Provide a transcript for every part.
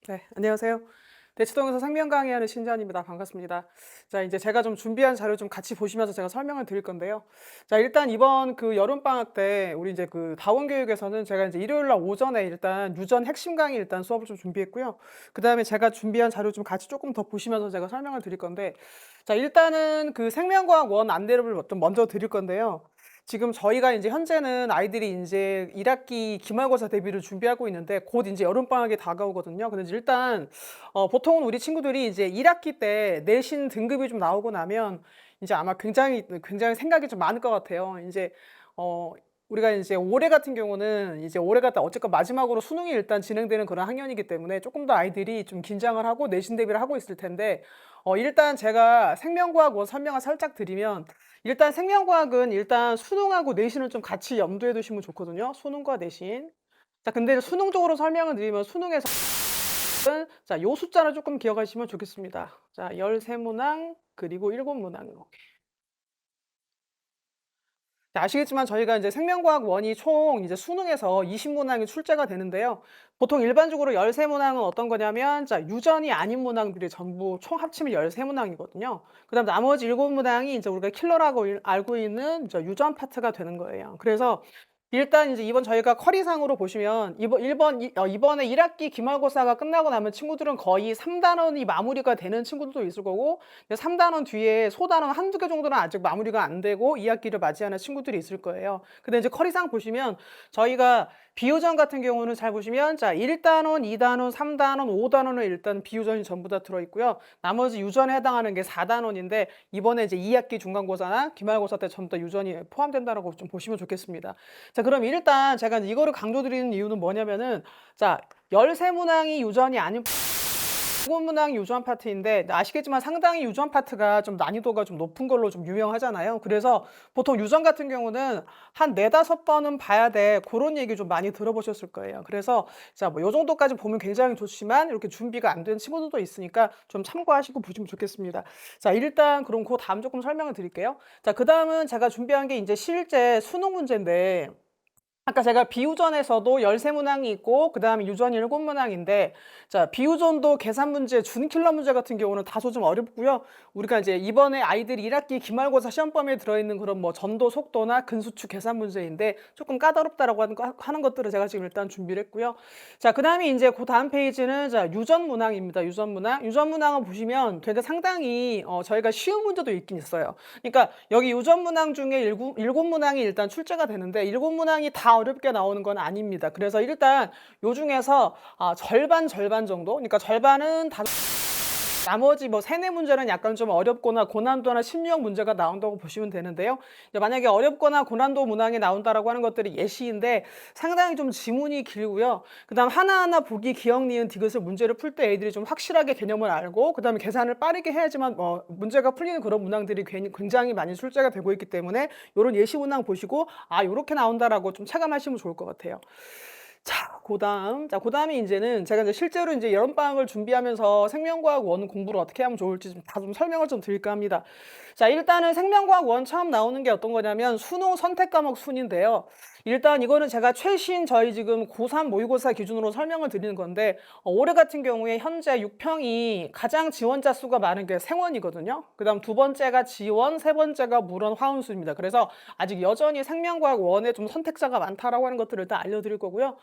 네, 안녕하세요. 대치동에서 생명 강의하는 신지연입니다. 반갑습니다. 자, 이제 제가 좀 준비한 자료 좀 같이 보시면서 제가 설명을 드릴 건데요. 자, 일단 이번 그 여름방학 때 우리 이제 그 다원교육에서는 제가 이제 일요일 날 오전에 일단 유전 핵심 강의 일단 수업을 좀 준비했고요. 그다음에 제가 준비한 자료 좀 같이 조금 더 보시면서 제가 설명을 드릴 건데, 자, 일단은 그 생명과학 원 안내를 좀 먼저 드릴 건데요. 지금 저희가 이제 현재는 아이들이 인제 1 학기 기말고사 대비를 준비하고 있는데 곧 인제 여름방학이 다가오거든요. 근데 이제 일단 보통은 우리 친구들이 이제 1 학기 때 내신 등급이 좀 나오고 나면 인제 아마 굉장히 생각이 좀 많을 것 같아요. 인제 어 우리가 인제 올해 같은 경우는 이제 올해가 다 어쨌건 마지막으로 수능이 일단 진행되는 그런 학년이기 때문에 쪼끔 더 아이들이 좀 긴장을 하고 내신 대비를 하고 있을 텐데, 일단 제가 생명과학 원 설명을 살짝 드리면, 일단 생명과학은 일단 수능하고 내신을 좀 같이 염두에 두시면 좋거든요. 수능과 내신. 자, 근데 수능적으로 설명을 드리면 수능에서는 자, 요 숫자를 쪼끔 기억하시면 좋겠습니다. 자, 13 문항 그리고 7 문항 이렇게. 자, 아시겠지만 저희가 이제 생명과학 원이 총 이제 수능에서 20 문항이 출제가 되는데요. 보통 일반적으로 13 문항은 어떤 거냐면, 자, 유전이 아닌 문항들이 전부 총 합치면 13 문항이거든요. 그다음 나머지 7 문항이 이제 우리가 킬러라고 알고 있는 저 유전 파트가 되는 거예요. 그래서 일단 이제 이번 저희가 커리상으로 보시면 이번에 1 학기 기말고사가 끝나고 나면 친구들은 거의 3 단원이 마무리가 되는 친구들도 있을 거고, 이제 3 단원 뒤에 소단원 한두 개 정도는 아직 마무리가 안 되고 2 학기를 맞이하는 친구들이 있을 거예요. 근데 이제 커리상 보시면 저희가 비유전 같은 경우는 잘 보시면, 자, 1 단원, 2 단원, 3 단원, 5 단원은 일단 비유전이 전부 다 들어 있고요. 나머지 유전에 해당하는 게 4 단원인데, 이번에 이제 2 학기 중간고사나 기말고사 때 전부 다 유전이 포함된다라고 좀 보시면 좋겠습니다. 자, 그럼 일단 제가 이거를 강조드리는 이유는 뭐냐면은, 자, 13 문항이 유전이 아닌 문항 유전 파트인데, 아시겠지만 상당히 유전 파트가 좀 난이도가 좀 높은 걸로 좀 유명하잖아요. 그래서 보통 유전 같은 경우는 한 4-5 번은 봐야 돼, 고런 얘기 좀 많이 들어보셨을 거예요. 그래서 자, 뭐 요 정도까지 보면 굉장히 좋지만 이렇게 준비가 안 된 친구들도 있으니까 좀 참고하시고 보시면 좋겠습니다. 자, 일단 그럼 그 다음 조금 설명을 드릴게요. 자, 그다음은 제가 준비한 게 이제 실제 수능 문제인데, 아까 제가 비유전에서도 13 문항이 있고 그다음에 유전이 7 문항인데, 자, 비유전도 계산 문제, 준킬러 문제 같은 경우는 다소 좀 어렵고요. 우리가 이제 이번에 아이들이 1 학기 기말고사 시험 범위에 들어있는 그런 뭐 전도 속도나 근수축 계산 문제인데 조금 까다롭다라고 하는 것들을 제가 지금 일단 준비를 했고요. 자, 그다음에 인제 다음 페이지는 자, 유전 문항입니다. 유전 문항. 유전 문항은 보시면 되게 상당히 저희가 쉬운 문제도 있긴 있어요. 그러니까 여기 유전 문항 중에 7 문항이 일단 출제가 되는데, 7 문항이 다 어렵게 나오는 건 아닙니다. 그래서 일단 요 중에서 절반 정도, 그러니까 절반은 다, 나머지 뭐 3-4 문제는 약간 좀 어렵거나 고난도나 심리형 문제가 나온다고 보시면 되는데요. 이제 만약에 어렵거나 고난도 문항이 나온다라고 하는 것들이 예시인데 상당히 좀 지문이 길고요. 그다음 하나하나 보기, 기억, 니은, 디귿을 문제를 풀 때 애들이 좀 확실하게 개념을 알고 그다음에 계산을 빠르게 해야지만 문제가 풀리는 그런 문항들이 굉장히 많이 출제가 되고 있기 때문에 요런 예시 문항 보시고 '아, 요렇게 나온다.'라고 좀 체감하시면 좋을 것 같아요. 자, 그다음에 인제는 제가 이제 실제로 인제 여름방학을 준비하면서 생명과학 원 공부를 어떻게 하면 좋을지 좀 설명을 좀 드릴까 합니다. 자, 일단은 생명과학 원 처음 나오는 게 어떤 거냐면 수능 선택 과목 순인데요. 일단 이거는 제가 최신 저희 지금 고3 모의고사 기준으로 설명을 드리는 건데, 올해 같은 경우에 현재 6평이 가장 지원자 수가 많은 게 생원이거든요. 그다음 두 번째가 지원, 세 번째가 물원, 화운수입니다. 그래서 아직 여전히 생명과학 원에 좀 선택자가 많다라고 하는 것들을 일단 알려드릴 거고요.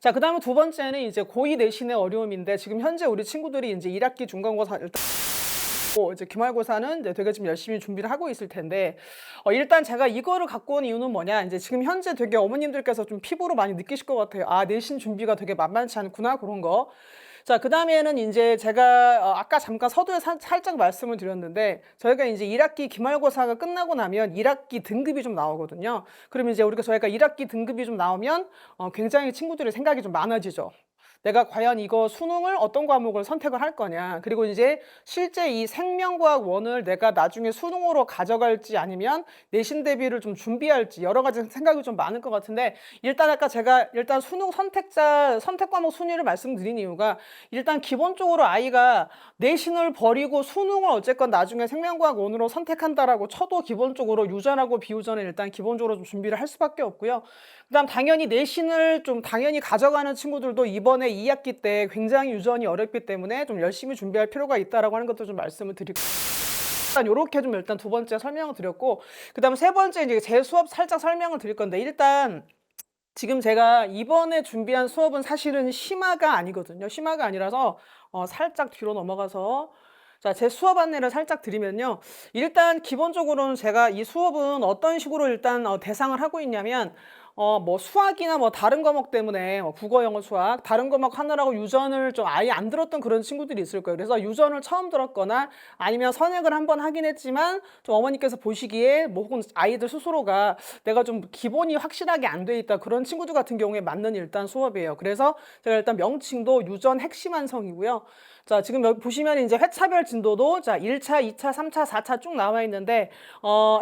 자, 그다음에 두 번째는 이제 고2 내신의 어려움인데, 지금 현재 우리 친구들이 이제 1 학기 중간고사 일단 이제 기말고사는 이제 되게 좀 열심히 준비를 하고 있을 텐데, 일단 제가 이거를 갖고 온 이유는 뭐냐, 이제 지금 현재 되게 어머님들께서 좀 피부로 많이 느끼실 것 같아요. '아, 내신 준비가 되게 만만치 않구나.' 그런 거. 자, 그다음에는 인제 제가 아까 잠깐 서두에 살짝 말씀을 드렸는데, 저희가 인제 1 학기 기말고사가 끝나고 나면 1 학기 등급이 좀 나오거든요. 그러면 이제 저희가 1 학기 등급이 좀 나오면 굉장히 친구들의 생각이 좀 많아지죠. '내가 과연 이거 수능을 어떤 과목을 선택을 할 거냐.' 그리고 이제 실제 이 생명과학 원을 내가 나중에 수능으로 가져갈지 아니면 내신 대비를 좀 준비할지 여러 가지 생각이 좀 많을 것 같은데, 일단 아까 제가 일단 수능 선택 과목 순위를 말씀드린 이유가, 일단 기본적으로 아이가 내신을 버리고 수능을 어쨌건 나중에 생명과학 원으로 선택한다라고 쳐도 기본적으로 유전하고 비유전을 일단 기본적으로 좀 준비를 할 수밖에 없고요. 그다음 당연히 내신을 좀 당연히 가져가는 친구들도 이번에 이번에 2학기 때 굉장히 유전이 어렵기 때문에 좀 열심히 준비할 필요가 있다라고 하는 것도 좀 말씀을 드리고 일단 요렇게 좀 일단 두 번째 설명을 드렸고 그다음에 세 번째 이제 제 수업 살짝 설명을 드릴 건데 일단 지금 제가 이번에 준비한 수업은 사실은 심화가 아니거든요. 심화가 아니라서 살짝 뒤로 넘어가서 자, 제 수업 안내를 살짝 드리면요. 일단 기본적으로는 제가 이 수업은 어떤 식으로 일단 대상을 하고 있냐면 뭐 수학이나 뭐 다른 과목 때문에 국어, 영어, 수학 다른 과목 하느라고 유전을 좀 아예 안 들었던 그런 친구들이 있을 거예요. 그래서 유전을 처음 들었거나 아니면 선행을 한번 하긴 했지만 좀 어머니께서 보시기에 뭐 혹은 아이들 스스로가 내가 좀 기본이 확실하게 안 돼 있다 그런 친구들 같은 경우에 맞는 일단 수업이에요. 그래서 제가 일단 명칭도 유전 핵심 완성이고요. 자, 지금 여기 보시면 이제 회차별 진도도 자, 1차, 2차, 3차, 4차 쭉 나와 있는데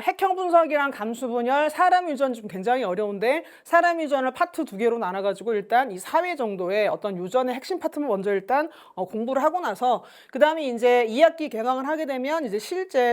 핵형 분석이랑 감수 분열, 사람 유전 좀 굉장히 어려운데 사람 유전을 파트 두 개로 나눠 가지고 일단 이 4회 정도의 어떤 유전의 핵심 파트만 먼저 일단 공부를 하고 나서 그다음에 이제 2학기 개강을 하게 되면 이제 실제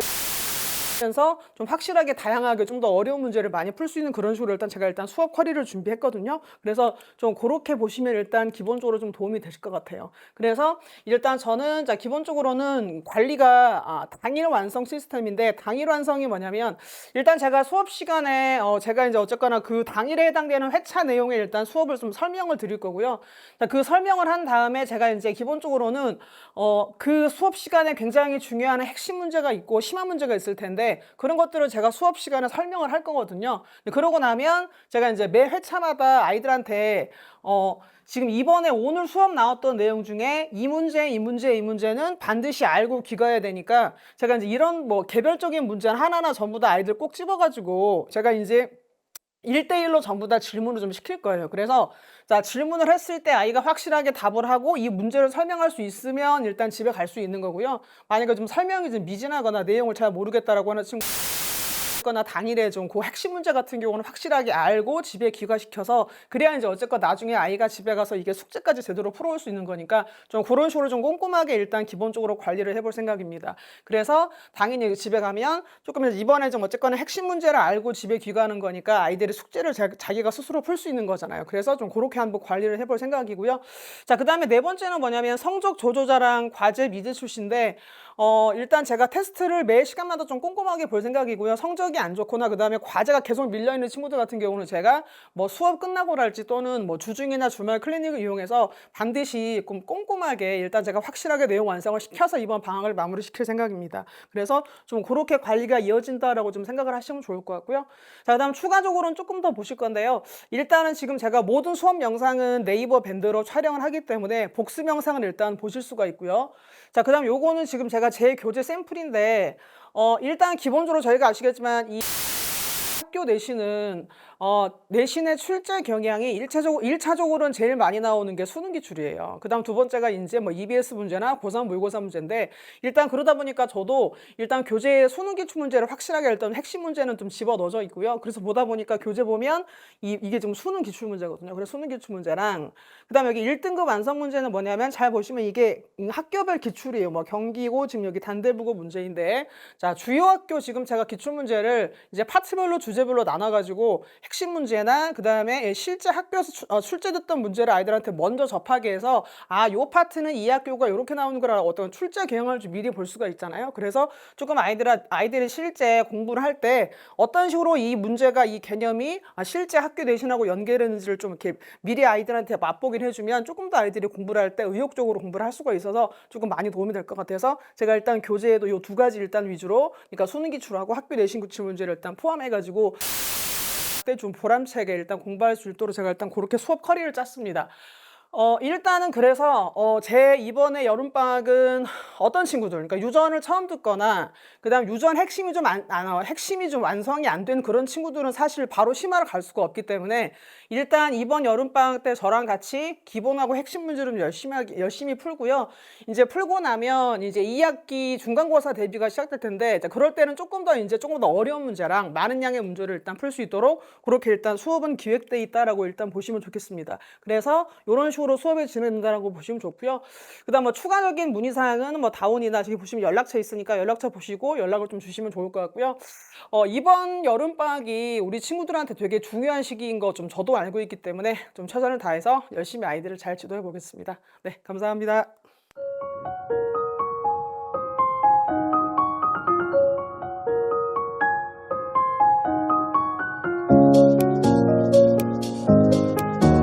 면서 좀 확실하게 다양하게 좀 더 어려운 문제를 많이 풀 수 있는 그런 식으로 일단 제가 일단 수업 쿼리를 준비했거든요. 그래서 좀 그렇게 보시면 일단 기본적으로 좀 도움이 되실 것 같아요. 그래서 일단 저는 자 기본적으로는 관리가 당일 완성 시스템인데 당일 완성이 뭐냐면 일단 제가 수업 시간에 제가 이제 어쨌거나 그 당일에 해당되는 회차 내용에 일단 수업을 좀 설명을 드릴 거고요. 자, 그 설명을 한 다음에 제가 이제 기본적으로는 그 수업 시간에 굉장히 중요한 핵심 문제가 있고 심한 문제가 있을 텐데 그런 것들을 제가 수업 시간에 설명을 할 거거든요. 그러고 나면 제가 이제 매 회차마다 아이들한테 지금 이번에 오늘 수업 나왔던 내용 중에 이 문제, 이 문제, 이 문제는 반드시 알고 귀가해야 되니까 제가 이제 이런 뭐 개별적인 문제는 하나하나 전부 다 아이들 꼭 집어가지고 제가 이제 1대1로 전부 다 질문을 좀 시킬 거예요. 그래서 자, 질문을 했을 때 아이가 확실하게 답을 하고 이 문제를 설명할 수 있으면 일단 집에 갈 수 있는 거고요. 만약에 좀 설명이 좀 미진하거나 내용을 잘 모르겠다라고 하는 친구 거나 당일에 좀 그 핵심 문제 같은 경우는 확실하게 알고 집에 귀가시켜서 그래야 이제 어쨌건 나중에 아이가 집에 가서 이게 숙제까지 제대로 풀어올 수 있는 거니까 좀 그런 식으로 좀 꼼꼼하게 일단 기본적으로 관리를 해볼 생각입니다. 그래서 당연히 집에 가면 조금 이번에 좀 어쨌거나 핵심 문제를 알고 집에 귀가하는 거니까 아이들이 숙제를 자기가 스스로 풀 수 있는 거잖아요. 그래서 좀 그렇게 한번 관리를 해볼 생각이고요. 자, 그다음에 네 번째는 뭐냐면 성적 조조자랑 과제 미제 출시인데 일단 제가 테스트를 매 시간마다 좀 꼼꼼하게 볼 생각이고요. 성적이 안 좋거나 그다음에 과제가 계속 밀려있는 친구들 같은 경우는 제가 뭐 수업 끝나고랄지 또는 뭐 주중이나 주말 클리닉을 이용해서 반드시 좀 꼼꼼하게 일단 제가 확실하게 내용 완성을 시켜서 이번 방학을 마무리시킬 생각입니다. 그래서 좀 그렇게 관리가 이어진다라고 좀 생각을 하시면 좋을 것 같고요. 자, 그다음 추가적으로는 조금 더 보실 건데요. 일단은 지금 제가 모든 수업 영상은 네이버 밴드로 촬영을 하기 때문에 복습 영상을 일단 보실 수가 있고요. 자, 그다음 요거는 지금 제가 제 교재 샘플인데 일단 기본적으로 저희가 아시겠지만 이 학교 내신은 내신의 출제 경향이 일차적으로는 제일 많이 나오는 게 수능 기출이에요. 그다음 두 번째가 이제 뭐 EBS 문제나 고3 모의고사 문제인데 일단 그러다 보니까 저도 일단 교재에 수능 기출 문제를 확실하게 일단 핵심 문제는 좀 집어 넣어져 있고요. 그래서 보다 보니까 교재 보면 이게 지금 수능 기출 문제거든요. 그래서 수능 기출 문제랑 그다음에 여기 1등급 완성 문제는 뭐냐면 잘 보시면 이게 학교별 기출이에요. 뭐 경기고 지금 여기 단대부고 문제인데 자, 주요 학교 지금 제가 기출 문제를 이제 파트별로 주제별로 나눠 가지고 핵심 문제나 그다음에 실제 학교에서 출제됐던 문제를 아이들한테 먼저 접하게 해서 요 파트는 이 학교가 요렇게 나오는 거라 어떤 출제 경향을 좀 미리 볼 수가 있잖아요. 그래서 조금 아이들이 실제 공부를 할 때 어떤 식으로 이 문제가 이 개념이 실제 학교 내신하고 연계되는지를 좀 이렇게 미리 아이들한테 맛보기를 해주면 조금 더 아이들이 공부를 할 때 의욕적으로 공부를 할 수가 있어서 조금 많이 도움이 될 것 같아서 제가 일단 교재에도 요 두 가지 일단 위주로 그러니까 수능 기출하고 학교 내신 기출 문제를 일단 포함해가지고 때 좀 보람차게 일단 공부할 수 있도록 제가 일단 그렇게 수업 커리를 짰습니다. 일단은 그래서 제 이번에 여름방학은 어떤 친구들 그러니까 유전을 처음 듣거나 그다음 유전 핵심이 좀 핵심이 좀 완성이 안 된 그런 친구들은 사실 바로 심화를 갈 수가 없기 때문에 일단 이번 여름방학 때 저랑 같이 기본하고 핵심 문제를 좀 열심히 풀고요. 이제 풀고 나면 이제 2학기 중간고사 대비가 시작될 텐데 이제 그럴 때는 조금 더 어려운 문제랑 많은 양의 문제를 일단 풀 수 있도록 그렇게 일단 수업은 기획돼 있다라고 일단 보시면 좋겠습니다. 그래서 요런 식으로 수업이 진행된다라고 보시면 좋고요. 그다음 뭐 추가적인 문의 사항은 뭐 다운이나 저기 보시면 연락처 있으니까 연락처 보시고 연락을 좀 주시면 좋을 것 같고요. 이번 여름방학이 우리 친구들한테 되게 중요한 시기인 거 좀 저도 알고 있기 때문에 좀 최선을 다해서 열심히 아이들을 잘 지도해 보겠습니다. 네, 감사합니다.